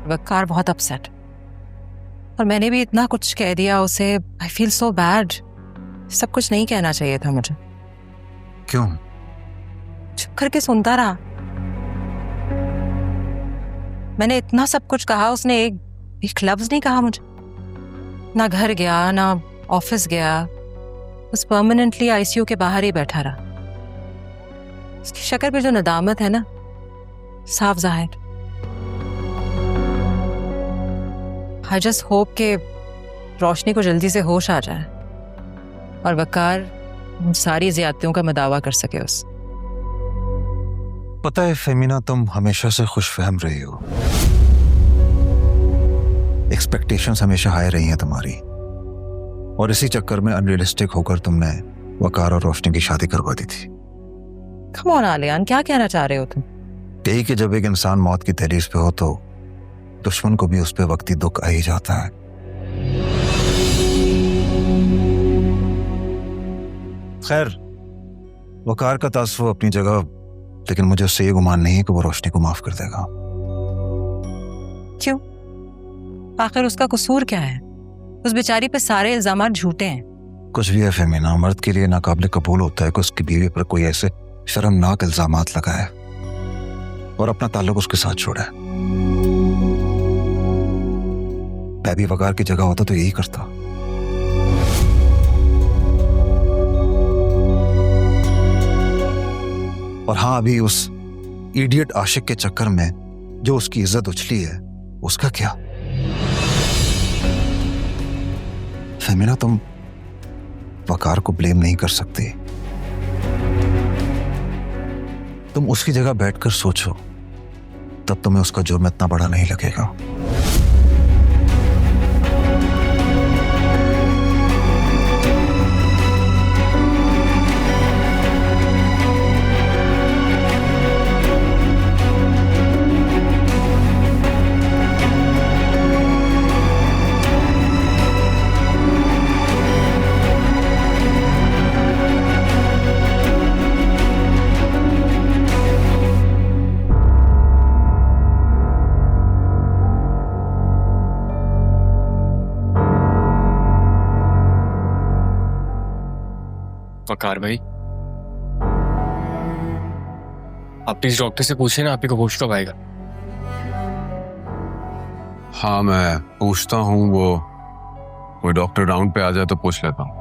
वकार बहुत अपसेट, और मैंने भी इतना कुछ कह दिया उसे। I feel so bad. सब कुछ नहीं कहना चाहिए था मुझे। क्यों? चुप करके सुनता रहा। मैंने इतना सब कुछ कहा, उसने एक लफ्ज नहीं कहा मुझे। ना घर गया ना ऑफिस गया, बस परमानेंटली आईसीयू के बाहर ही बैठा रहा। उसकी शक्ल पे जो नदामत है ना, साफ जाहिर। आई जस्ट होप के रोशनी को जल्दी से होश आ जाए और वकार उन सारी ज्यादतियों का मदावा कर सके उस। पता है फेमिना, तुम हमेशा से खुशफहम रही हो। एक्सपेक्टेशंस हमेशा हाई रही हैं तुम्हारी, और इसी चक्कर में अनरियलिस्टिक होकर तुमने वकार और रोशनी की शादी करवा दी थी। कम ऑन आलियान, क्या कहना चाह रहे हो तुम? यही कि जब एक इंसान मौत की दहलीज पे हो तो दुश्मन को भी उस पे वक्ती दुख आ ही जाता है। खैर, वकार का तासुफ अपनी जगह, लेकिन मुझे उससे ये गुमान नहीं है कि वो रोशनी को माफ कर देगा। क्यों? आखिर उसका कसूर क्या है? उस बेचारी पे सारे इल्जाम झूठे हैं। कुछ भी है फेमिना, मर्द के लिए नाकाबिले कबूल होता है कि उसकी बीवी पर कोई ऐसे शर्मनाक इल्जामात लगाए और अपना ताल्लुक उसके साथ छोड़े। मैं भी वकार की जगह होता तो यही करता। और हाँ, अभी उस इडियट आशिक के चक्कर में जो उसकी इज्जत उछली है, उसका क्या? फेमिना, तुम वकार को ब्लेम नहीं कर सकती। तुम उसकी जगह बैठकर सोचो, तब तुम्हें उसका जुर्म इतना बड़ा नहीं लगेगा। वकार भाई, आप प्लीज डॉक्टर से पूछे ना, आप ही को होश कब आएगा? हाँ, मैं पूछता हूँ। वो डॉक्टर राउंड पे आ जाए तो पूछ लेता हूँ।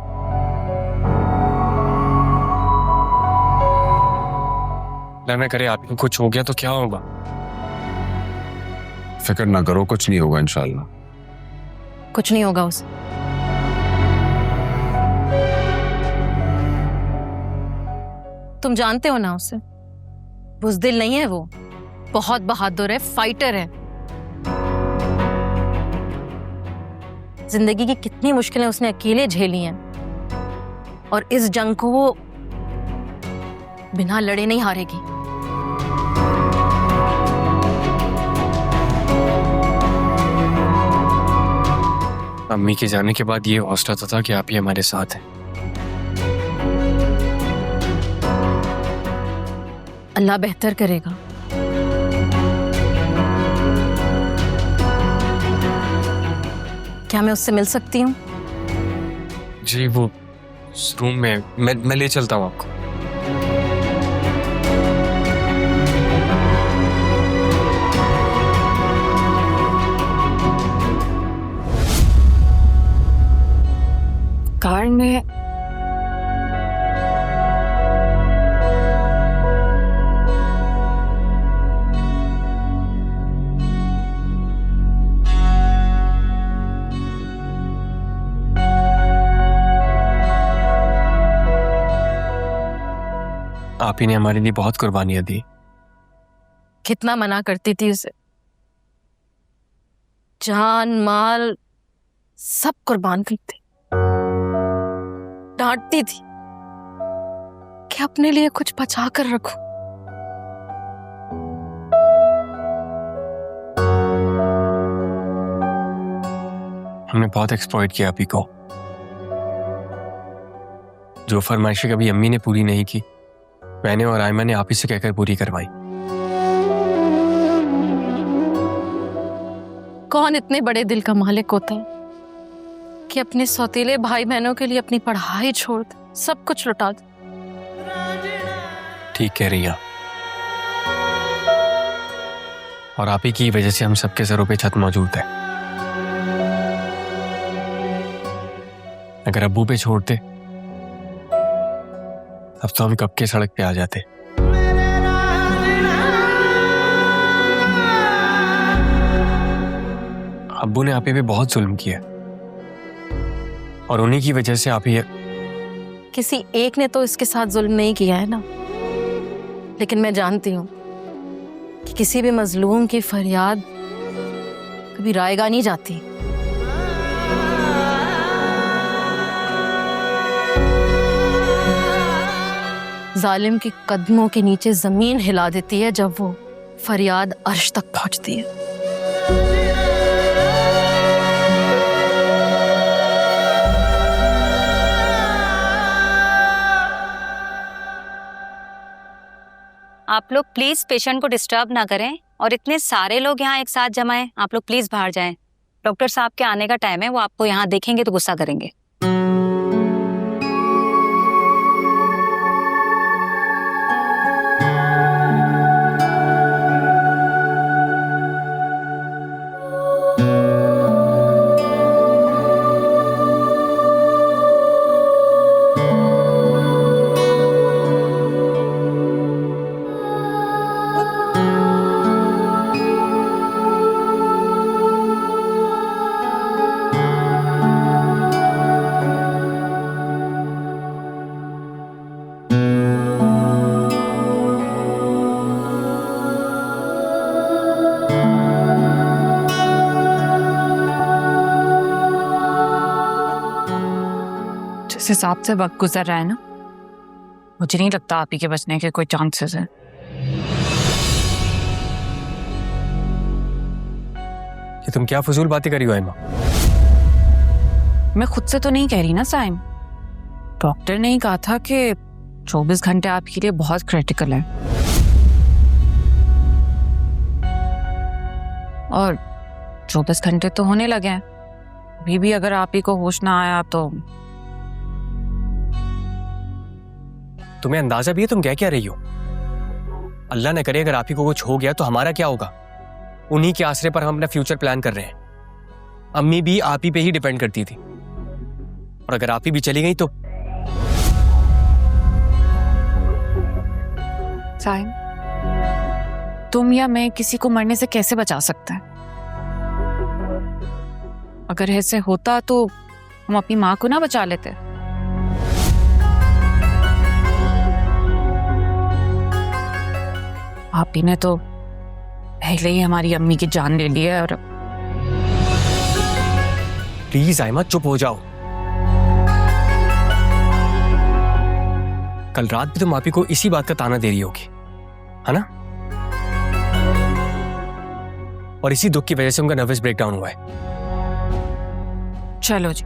ना करे आप ही को कुछ हो गया तो क्या होगा? फिक्र ना करो, कुछ नहीं होगा इंशाल्लाह। कुछ नहीं होगा उसे। तुम जानते हो ना उसे, बुज़दिल नहीं है वो, बहुत बहादुर है, फाइटर है। जिंदगी की कितनी मुश्किलें उसने अकेले झेली हैं, और इस जंग को वो बिना लड़े नहीं हारेगी। अम्मी के जाने के बाद ये हौसला था कि आप ही हमारे साथ हैं। अल्लाह बेहतर करेगा। क्या मैं उससे मिल सकती हूँ? जी, वो रूम में मैं ले चलता हूँ आपको। कार में आप ही ने हमारे लिए बहुत कुर्बानियां दी। कितना मना करती थी उसे, जान माल सब कुर्बान करती, डांटती थी कि अपने लिए कुछ बचा कर रखो। हमने बहुत एक्सप्लॉइट किया आप ही को। जो फरमाइशें कभी अम्मी ने पूरी नहीं की, मैंने और आयमा ने आप ही से कहकर पूरी करवाई। कौन इतने बड़े दिल का मालिक होता है कि अपने सौतेले भाई बहनों के लिए अपनी पढ़ाई छोड़ दे, सब कुछ लुटा दे। ठीक कह रही हैं। और आप ही की वजह से हम सबके सरों पे छत मौजूद है। अगर अब्बू पे छोड़ते अब तो हम कब के सड़क पे आ जाते। अब्बू ने आप ही पे बहुत जुल्म किया और उन्हीं की वजह से आप ही। किसी एक ने तो इसके साथ जुल्म नहीं किया है ना, लेकिन मैं जानती हूं कि किसी भी मजलूम की फरियाद कभी रायगा नहीं जाती। जालिम के कदमों के नीचे जमीन हिला देती है जब वो फरियाद अर्श तक पहुंचती है। आप लोग प्लीज पेशेंट को डिस्टर्ब ना करें और इतने सारे लोग यहाँ एक साथ जमा हैं। आप लोग प्लीज बाहर जाएं। डॉक्टर साहब के आने का टाइम है, वो आपको यहाँ देखेंगे तो गुस्सा करेंगे। जिस हिसाब से वक्त गुजर रहा है ना, मुझे नहीं लगता आप ही के बचने के कोई चांसेस है। ये तुम क्या फजूल बातें करी हो आयमा? मैं खुद से तो नहीं कह रही ना साइम, डॉक्टर ने ही कहा था कि 24 घंटे आपके लिए बहुत क्रिटिकल है और 24 घंटे तो होने लगे हैं। अभी भी अगर आप ही को होश ना आया तो तुम्हें अंदाजा भी है तुम कह क्या रही हो? अल्लाह न करे अगर आप ही को कुछ हो गया तो हमारा क्या होगा? उन्हीं के आसरे पर हम अपना फ्यूचर प्लान कर रहे हैं। अम्मी भी आप ही पे ही डिपेंड करती थी और अगर आप ही भी चली गई तो साइम, तुम या मैं किसी को मरने से कैसे बचा सकते हैं? अगर ऐसे होता तो हम अपनी माँ को ना बचा लेते। आप ही ने तो पहले ही हमारी अम्मी की जान ले ली है। और प्लीज आयमा चुप हो जाओ। कल रात भी तुम आप ही को इसी बात का ताना दे रही होगी, है ना? और इसी दुख की वजह से उनका नर्वस ब्रेकडाउन हुआ है। चलो जी,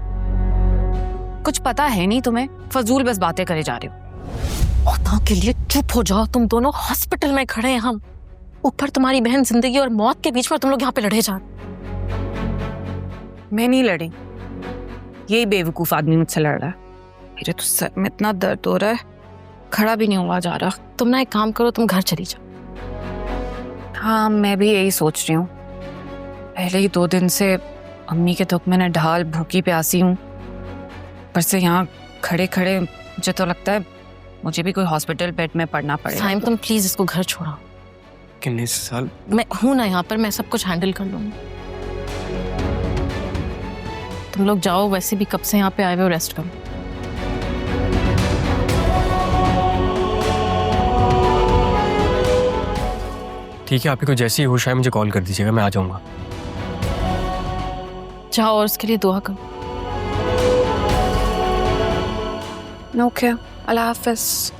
कुछ पता है नहीं तुम्हें, फजूल बस बातें करे जा रहे हो। औरतों के लिए चुप हो जाओ, तुम दोनों हॉस्पिटल में खड़े हैं, हम ऊपर तुम्हारी बहन जिंदगी और मौत के बीच में, तुम लोग यहाँ पे लड़े जा। मैं नहीं लड़ी, यही बेवकूफ आदमी मुझसे लड़ रहा है। मेरे तो सर में इतना दर्द हो रहा है, खड़ा भी नहीं हुआ जा रहा। तुम ना एक काम करो, तुम घर चली जाओ। हाँ, मैं भी यही सोच रही हूँ। पहले ही 2 दिन से अम्मी के दुख में न ढाल भूखी प्यासी हूँ, पर से यहाँ खड़े खड़े मुझे तो लगता है मुझे भी कोई हॉस्पिटल बेड में पड़ना पड़ेगा। साइम, तुम प्लीज इसको घर छोड़ो। कितने साल? मैं हूं ना यहाँ पर, मैं सब कुछ हैंडल कर लूंगी। तुम लोग जाओ, वैसे भी कब से यहाँ पे आए हुए हो, रेस्ट करो। ठीक है, आप ही को जैसे ही होश आए मुझे कॉल कर दीजिएगा, मैं आ जाऊंगा। जाओ और उसके लिए दुआ करो। ओके, अल्लाह हाफिज।